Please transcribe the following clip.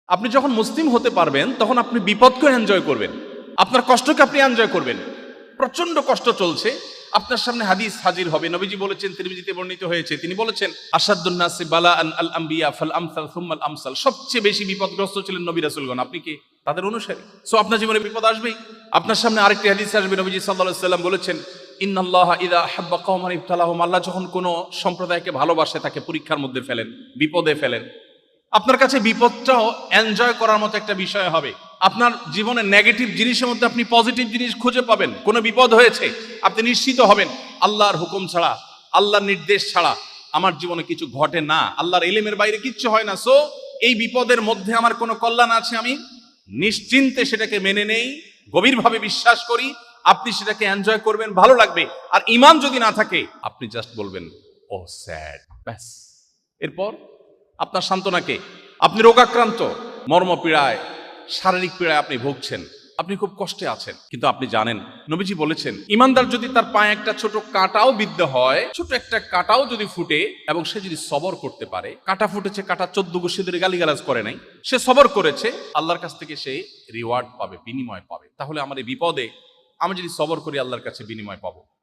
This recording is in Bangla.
আপনি যখন মুসলিম হতে পারবেন তখন আপনি বিপদকে এনজয় করবেন, আপনার কষ্টকে আপনি এনজয় করবেন। প্রচন্ড কষ্ট চলছে, আপনার সামনে হাদিস হাজির হবে। নবীজি বলেছেন, তিরমিজিতে বর্ণিত হয়েছে, তিনি বলেছেন আশাদ্দুন নাসি বালাআন আল আমবিয়া ফাল আমসাল সুম্মাল আমসাল। সবচেয়ে বেশি বিপদগ্রস্ত ছিলেন নবী রাসূলগণ, আপনি কি তাদের অনুসারী? সো আপনার জীবনে বিপদ আসবেই। আপনার সামনে আরেকটি হাদিস আসবে, নবীজি সাল্লাল্লাহু আলাইহি সাল্লাম বলেছেন ইন্নাল্লাহা ইযা আহাব্বা কওমান ইবতালাহুম। আল্লাহ যখন কোনো সম্প্রদায়কে ভালোবাসে তাকে পরীক্ষার মধ্যে ফেলেন, বিপদে ফেলেন। আপনার কাছে বিপদটাও এনজয় করার মতো একটা বিষয় হবে। আপনার জীবনে নেগেটিভ জিনিসের মধ্যে আপনি পজিটিভ জিনিস খুঁজে পাবেন। কোনো বিপদ হয়েছে, আপনি নিশ্চিত হবেন আল্লাহর হুকুম ছাড়া, আল্লাহর নির্দেশ ছাড়া আমার জীবনে কিছু ঘটে না, আল্লাহর ইলমের বাইরে কিচ্ছু হয় না। সো এই বিপদের মধ্যে আমার কোনো কল্যাণ আছে, আমি নিশ্চিন্তে সেটাকে মেনে নেই, গভীরভাবে বিশ্বাস করি। আপনি সেটাকে এনজয় করবেন, ভালো লাগবে। আর ঈমান যদি না থাকে, আপনি জাস্ট বলবেন ও স্যাড, ব্যাস। এরপর আপনার সান্ত্বনাকে, আপনি রোগাক্রান্ত, মর্মপীড়ায়, শারীরিক পীড়ায় আপনি ভুগছেন, আপনি খুব কষ্টে আছেন, কিন্তু আপনি জানেন নবীজি বলেছেন ইমানদার যদি তার পায়ে একটা ছোট কাঁটাও বিদ্ধ হয়, ছোট একটা কাঁটাও যদি ফুটে এবং সে যদি সবর করতে পারে, কাঁটা ফুটেছে, কাঁটা 14 গোষ্ঠী ধরে গালিগালাজ করে নাই, সে সবর করেছে, আল্লাহর কাছ থেকে সে রিওয়ার্ড পাবে, বিনিময় পাবে। তাহলে আমার এই বিপদে আমি যদি সবর করি, আল্লাহর কাছে বিনিময় পাবো।